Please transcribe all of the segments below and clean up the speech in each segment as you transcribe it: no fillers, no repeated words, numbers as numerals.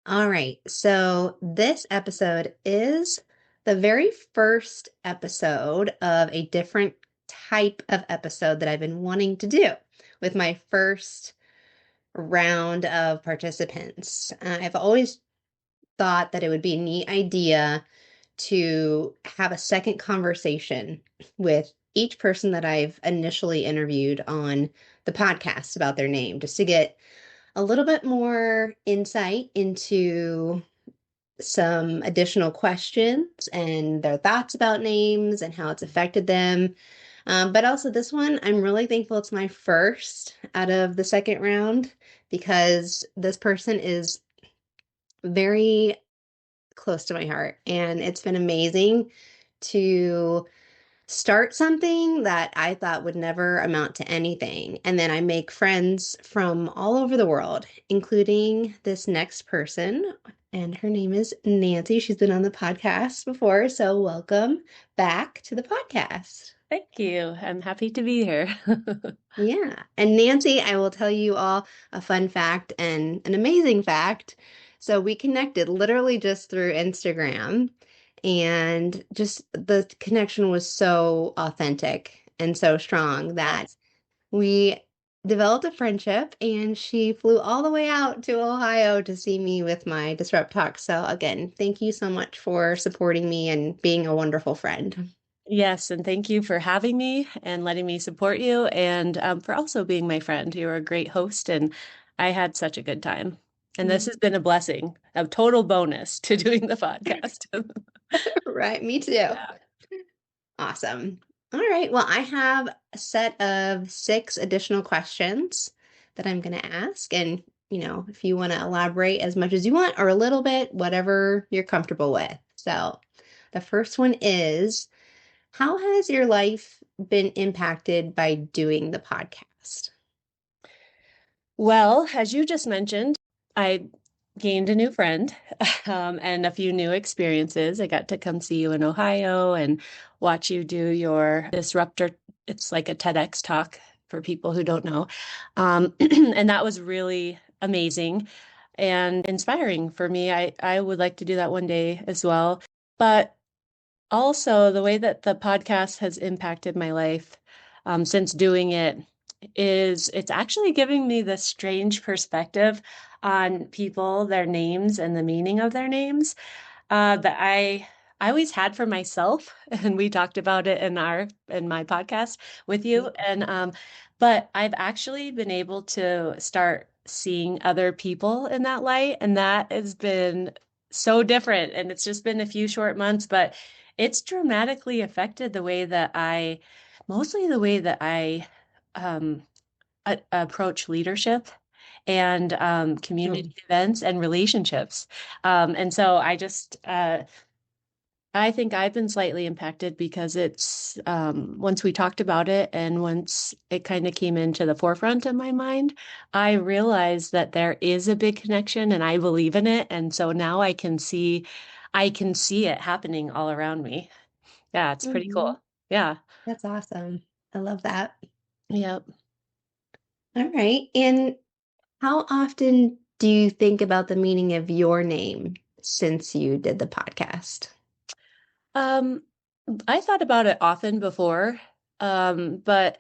All right. So this episode is the very first episode of a different type of episode that I've been wanting to do with my first round of participants. I've always thought that it would be a neat idea to have a second conversation with each person that I've initially interviewed on the podcast about their name, just to get a little bit more insight into some additional questions and their thoughts about names and how it's affected them. But also, this one, I'm really thankful it's my first out of the second round because this person is very close to my heart. And it's been amazing to start something that I thought would never amount to anything. And then I make friends from all over the world, including this next person. And her name is Nancy. She's been on the podcast before. So welcome back to the podcast. Thank you. I'm happy to be here. Yeah. And Nancy, I will tell you all a fun fact and an amazing fact. So we connected literally just through Instagram, and just the connection was so authentic and so strong that Yes. we developed a friendship, and she flew all the way out to Ohio to see me with my Disrupt Talk. So again, thank you so much for supporting me and being a wonderful friend. Yes, and thank you for having me and letting me support you and for also being my friend. You're a great host, and I had such a good time. And this has been a blessing, a total bonus to doing the podcast. Right, me too. Yeah. Awesome. All right. Well, I have a set of six additional questions that I'm going to ask. And, if you want to elaborate as much as you want or a little bit, whatever you're comfortable with. So, the first one is, how has your life been impacted by doing the podcast? Well, as you just mentioned, I gained a new friend and a few new experiences. I got to come see you in Ohio and watch you do your disruptor. It's like a TEDx talk for people who don't know. And that was really amazing and inspiring for me. I would like to do that one day as well. But also, the way that the podcast has impacted my life since doing it is it's actually giving me this strange perspective on people, their names, and the meaning of their names that I always had for myself, and we talked about it in my podcast with you. And but I've actually been able to start seeing other people in that light, and that has been so different. And it's just been a few short months, but it's dramatically affected mostly the way that I um, approach leadership and community Mm. events and relationships. And so I think I've been slightly impacted because it's once we talked about it and once it kind of came into the forefront of my mind, I realized that there is a big connection and I believe in it. And so now I can see it happening all around me. Yeah, it's pretty Mhm. cool. Yeah. That's awesome. I love that. Yep. All right. And how often do you think about the meaning of your name since you did the podcast? Um, I thought about it often before, but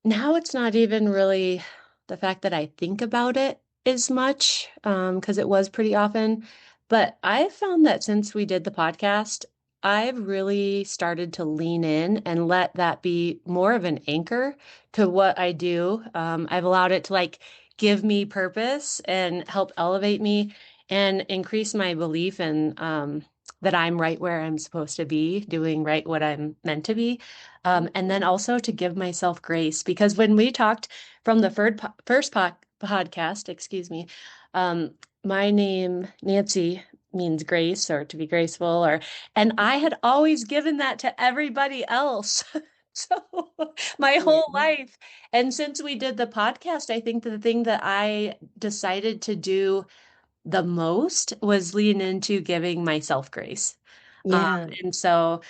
now it's not even really the fact that I think about it as much, because it was pretty often. But I've found that since we did the podcast, I've really started to lean in and let that be more of an anchor to what I do. I've allowed it to like give me purpose and help elevate me and increase my belief in that I'm right where I'm supposed to be, doing right what I'm meant to be. And then also to give myself grace because when we talked from the podcast, excuse me, um, my name, Nancy, means grace or to be graceful, and I had always given that to everybody else. So my Yeah. whole life. And since we did the podcast, I think the thing that I decided to do the most was lean into giving myself grace. Um, Yeah. and so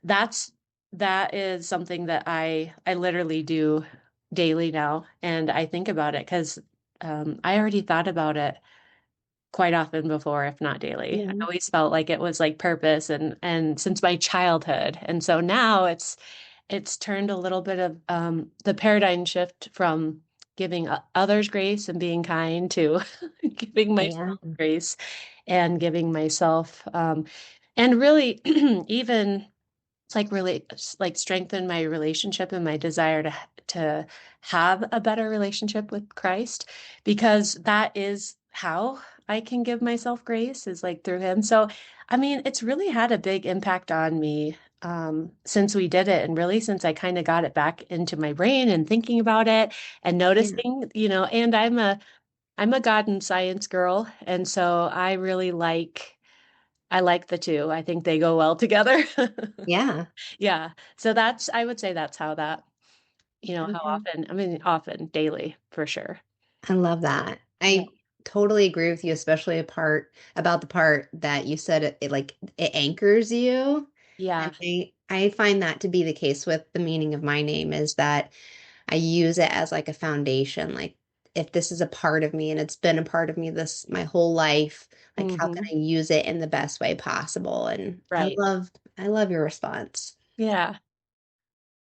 that's that is something that I literally do daily now, and I think about it because I already thought about it quite often before, if not daily. I Yeah. always felt like it was like purpose and since my childhood. And so now it's turned a little bit of the paradigm shift from giving others grace and being kind to giving Yeah. myself grace and giving myself and really even it's like really like strengthen my relationship and my desire to have a better relationship with Christ because that is how I can give myself grace is like through him. So I mean it's really had a big impact on me since we did it and really since I kind of got it back into my brain and thinking about it and Yeah. noticing, and I'm a God and science girl and so I like the two. I think they go well together. Yeah. Yeah. So I would say that's how that, how Okay. often, I mean, often, daily, for sure. I love that. Yeah. I totally agree with you, especially about the part that you said it like it anchors you. Yeah. And I find that to be the case with the meaning of my name is that I use it as like a foundation. Like if this is a part of me and it's been a part of me this my whole life, like how can Hmm. I use it in the best way possible? And Right. I love your response. Yeah.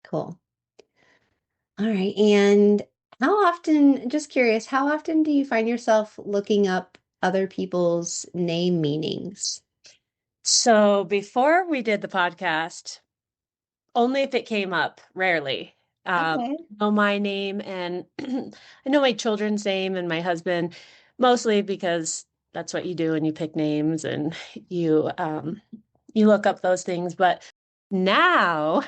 Cool. All right. And how often, just curious, how often do you find yourself looking up other people's name meanings? So before we did the podcast, only if it came up, rarely. Okay. I know my name and I know my children's name and my husband, mostly because that's what you do when you pick names and you look up those things. But now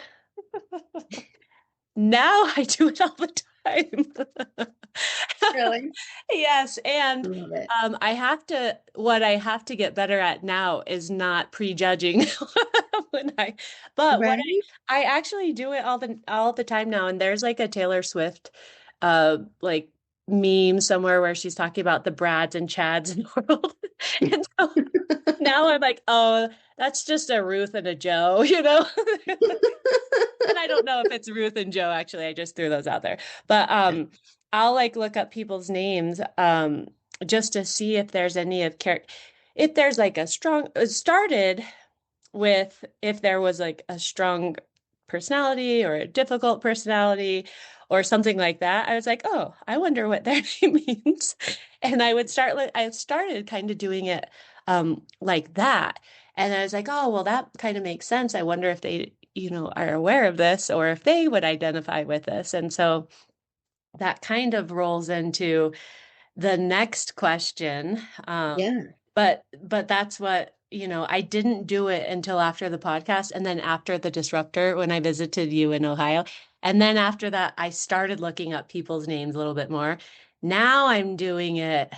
Now I do it all the time. Really? Yes, and Love it. what I have to get better at now is not prejudging when but what Right? I actually do it all the time now, and there's like a Taylor Swift like meme somewhere where she's talking about the Brads and Chads in the world. And so now I'm like, oh, that's just a Ruth and a Joe, And I don't know if it's Ruth and Joe, actually. I just threw those out there. But I'll like look up people's names just to see if there's any of character if there's like a strong it started with if there was like a strong personality or a difficult personality or something like that. I was like, oh, I wonder what their name means. And I started kind of doing it like that. And I was like, oh, well, that kind of makes sense. I wonder if they, are aware of this or if they would identify with this. And so that kind of rolls into the next question. Yeah. But that's what, I didn't do it until after the podcast and then after the disruptor when I visited you in Ohio. And then after that, I started looking up people's names a little bit more. Now I'm doing it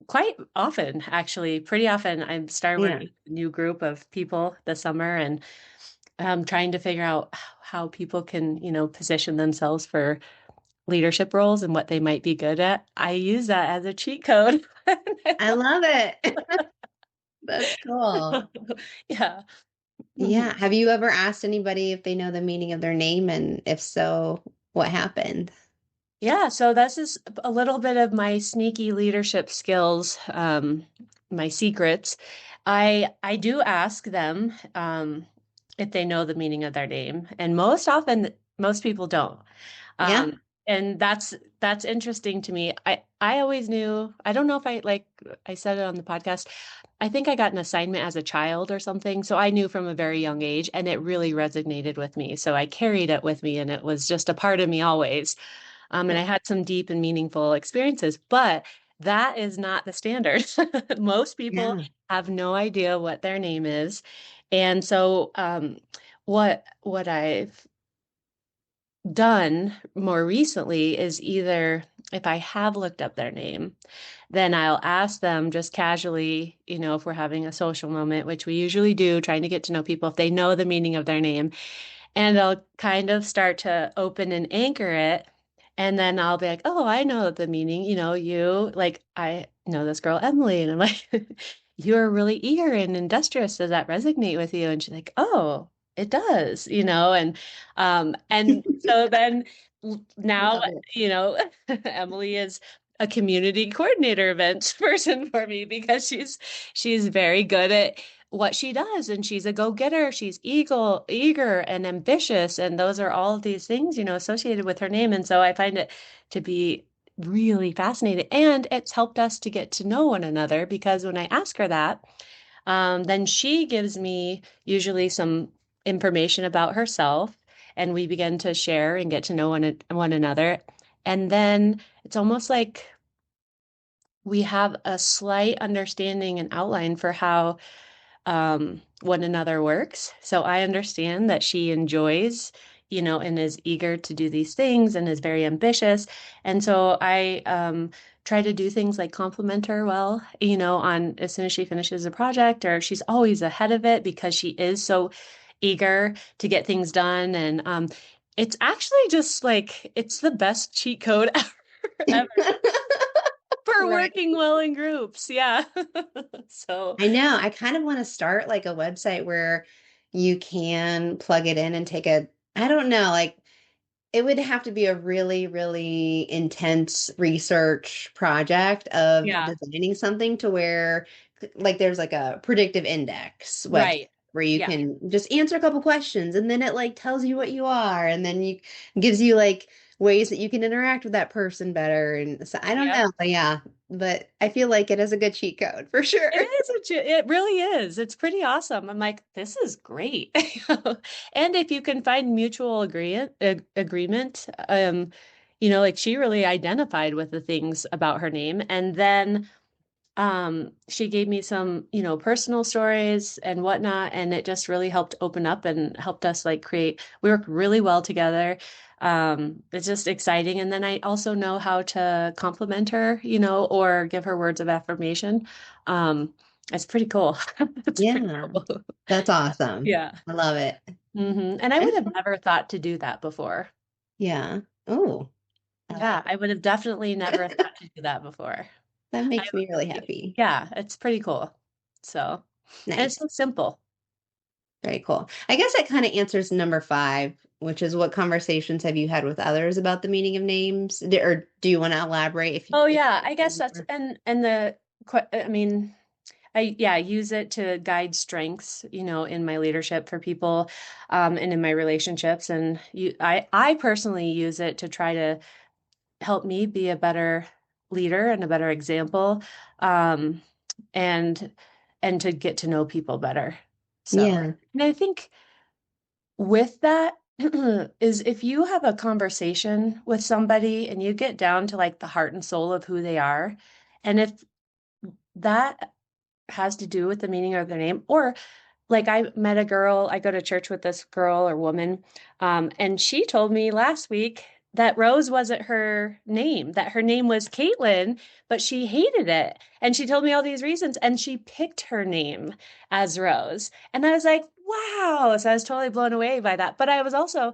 quite often, actually, pretty often. I'm started Yeah. working with a new group of people this summer and trying to figure out how people can, position themselves for leadership roles and what they might be good at. I use that as a cheat code. I love it. That's cool. Yeah. Mhm. Yeah. Have you ever asked anybody if they know the meaning of their name? And if so, what happened? Yeah, so this is a little bit of my sneaky leadership skills, my secrets. I do ask them if they know the meaning of their name, and most often most people don't. Yeah. And that's interesting to me. I always knew, I don't know if I said it on the podcast. I think I got an assignment as a child or something, so I knew from a very young age and it really resonated with me. So I carried it with me and it was just a part of me always. And I had some deep and meaningful experiences, but that is not the standard. Most people Yeah. have no idea what their name is. And so what I've done more recently is either if I have looked up their name, then I'll ask them just casually, if we're having a social moment, which we usually do, trying to get to know people, if they know the meaning of their name. And I'll kind of start to open and anchor it. And then I'll be like, oh, I know the meaning. I know this girl, Emily. And I'm like, you're really eager and industrious. Does that resonate with you? And she's like, oh, it does, and so then I now, love it. Emily is a community coordinator events person for me because she's very good at what she does, and she's a go-getter. She's eager and ambitious, and those are all of these things, associated with her name. And so I find it to be really fascinating. And it's helped us to get to know one another because when I ask her that, then she gives me usually some information about herself, and we begin to share and get to know one another. And then it's almost like we have a slight understanding and outline for how one another works. So I understand that she enjoys, and is eager to do these things and is very ambitious. And so I try to do things like compliment her well, on as soon as she finishes a project, or she's always ahead of it because she is so eager to get things done. And it's actually just like it's the best cheat code ever for Right. working well in groups. Yeah. So, I know. I kind of want to start like a website where you can plug it in and take a, I don't know, like it would have to be a really, really intense research project of yeah, designing something to where, like, there's like a predictive index website right. where you Yeah. can just answer a couple questions and then it like tells you what you are and then you gives you like ways that you can interact with that person better. And so I don't Yep. know, but yeah, but I feel like it is a good cheat code for sure. It is it really is. It's pretty awesome. I'm like, this is great. And if you can find mutual agreement, like she really identified with the things about her name. And then she gave me some, personal stories and whatnot, and it just really helped open up and helped us like we work really well together. It's just exciting. And then I also know how to compliment her, or give her words of affirmation. Um, it's pretty cool. It's pretty Yeah, cool. that's awesome. Yeah. I love it. And I would And have never thought to do that before. yeah. Oh, I like Yeah, I would have definitely never thought to do that before. that I, makes me really happy. yeah, it's pretty cool. So, and it's Nice. so simple. Very cool. I guess that kind of answers number five, which is what conversations have you had with others about the meaning of names? Or do you want to elaborate Oh if yeah, I guess you that's and I mean, I use it to guide strengths, in my leadership for people, and in my relationships. And I personally use it to try to help me be a better leader and a better example, um, and to get to know people better. So, Yeah. and I think with that is if you have a conversation with somebody and you get down to like the heart and soul of who they are, and if that has to do with the meaning of their name, or like I met a girl, I go to church with this girl or woman, and she told me last week that Rose wasn't her name, that her name was Caitlin, but she hated it. And she told me all these reasons, and she picked her name as Rose. And I was like, wow. So I was totally blown away by that. But I was also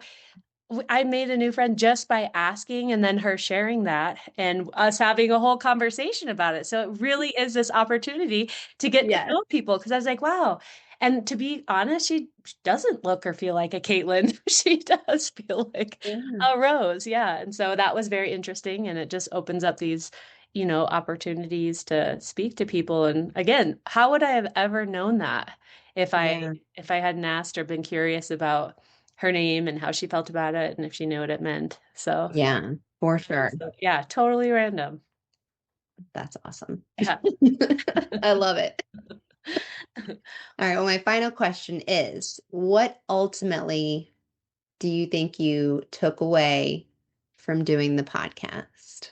I made a new friend just by asking and then her sharing that and us having a whole conversation about it. So it really is this opportunity to get to Yes. know people because I was like, wow. And to be honest, she doesn't look or feel like a Caitlin. She does feel like Yeah. a Rose. Yeah. And so that was very interesting. And it just opens up these, opportunities to speak to people. And again, how would I have ever known that Yeah. if I hadn't asked or been curious about her name and how she felt about it and if she knew what it meant. So, Yeah, for sure. yeah, totally random. That's awesome. Yeah. I love it. All right. Well, my final question is, what ultimately do you think you took away from doing the podcast?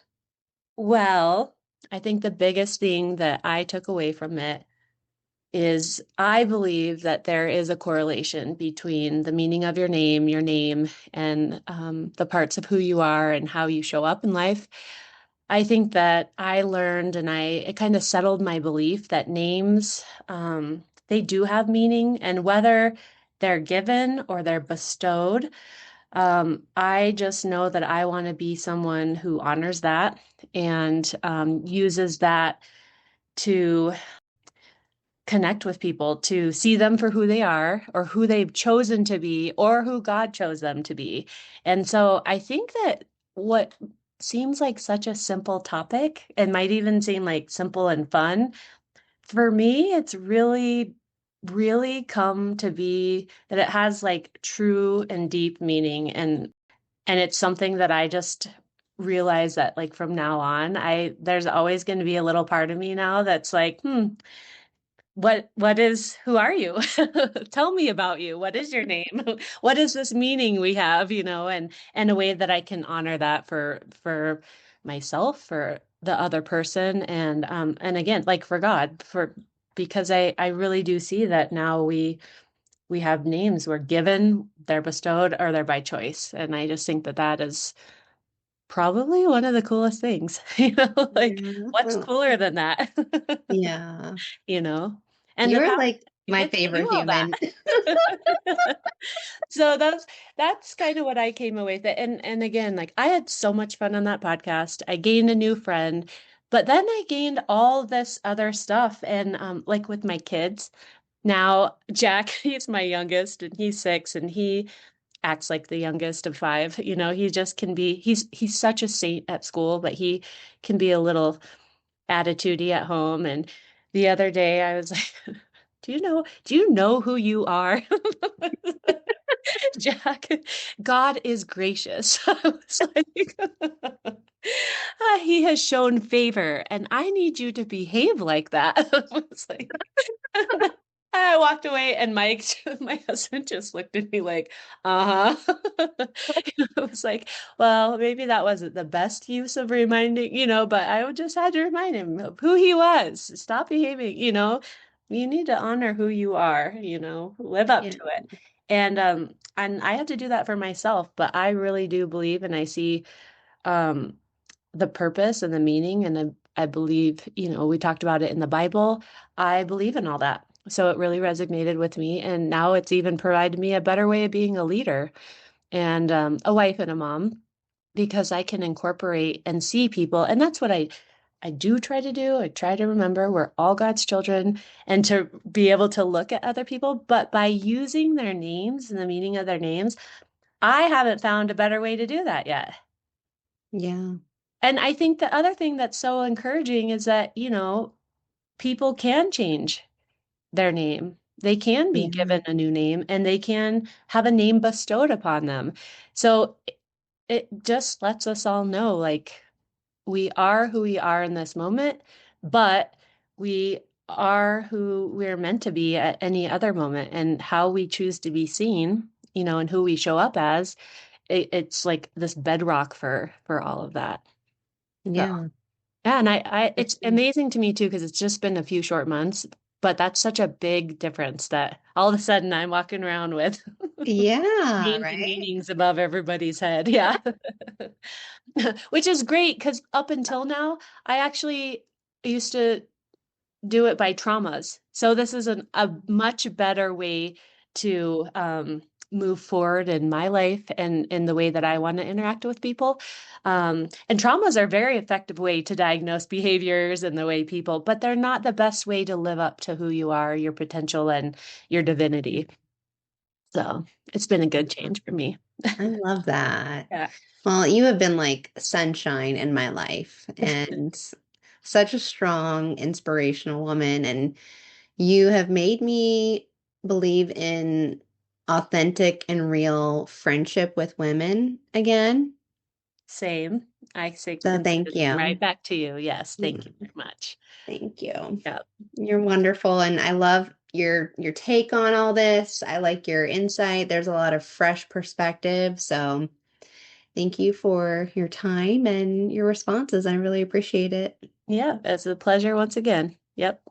Well, I think the biggest thing that I took away from it is I believe that there is a correlation between the meaning of your name, and the parts of who you are and how you show up in life. I think that I learned and it kind of settled my belief that names, they do have meaning, and whether they're given or they're bestowed, I just know that I want to be someone who honors that and uses that to connect with people, to see them for who they are or who they've chosen to be or who God chose them to be. And so I think that what seems like such a simple topic and might even seem like simple and fun. For me, it's really, really come to be that it has like true and deep meaning, and it's something that I just realize that like from now on, I there's always going to be a little part of me now that's like, who are you? Tell me about you. What is your name? What is this meaning we have, and a way that I can honor that for myself, for the other person, and again, like for God, for because I really do see that now we have names we're given, they're bestowed, or they're by choice. And I just think that that is probably one of the coolest things, like Yeah. what's Oh, cooler than that? yeah. you know, and the You're power like you my get to do favorite all that. human. So that's kind of what I came away with. And again, like I had so much fun on that podcast. I gained a new friend, but then I gained all this other stuff. And like with my kids, now Jack, he's my youngest and he's 6 and he acts like the youngest of 5. He just can be he's such a saint at school, but he can be a little attitudey at home. And the other day I was like, do you know who you are? Jack, God is gracious. I was like, he has shown favor, and I need you to behave like that. I was like, I walked away, and Mike, my husband, just looked at me like, uh-huh. I was like, well, maybe that wasn't the best use of reminding, but I just had to remind him of who he was. Stop behaving, you need to honor who you are, live up Yeah. to it. And I had to do that for myself, but I really do believe, and I see um the purpose and the meaning, and I believe, we talked about it in the Bible. I believe in all that. So it really resonated with me, and now it's even provided me a better way of being a leader and a wife and a mom, because I can incorporate and see people, and that's what I do try to do. I try to remember we're all God's children and to be able to look at other people, but by using their names and the meaning of their names, I haven't found a better way to do that yet. Yeah. And I think the other thing that's so encouraging is that, people can change their name. They can be Yeah. given a new name and they can have a name bestowed upon them. So it just lets us all know like we are who we are in this moment, but we are who we're meant to be at any other moment, and how we choose to be seen, and who we show up as. It's like this bedrock for all of that. So. Yeah. Yeah, and it's Definitely. amazing to me too, because it's just been a few short months, but that's such a big difference that all of a sudden I'm walking around with Yeah, names and right? meanings above everybody's head. Yeah. Which is great because up until now, I actually used to do it by traumas. So this is a much better way to move forward in my life and in the way that I want to interact with people. And traumas are a very effective way to diagnose behaviors and the way people, but they're not the best way to live up to who you are, your potential, and your divinity. So it's been a good change for me. I love that. Yeah, Well, you have been like sunshine in my life and such a strong, inspirational woman. And you have made me believe in authentic and real friendship with women again. same. I say So and thank right you. back to you. Yes, thank you Yeah, very much. thank you. Yeah. You're wonderful, and I love your take on all this. I like your insight. There's a lot of fresh perspective. So thank you for your time and your responses. I really appreciate it. Yeah, it's a pleasure once again. Yep.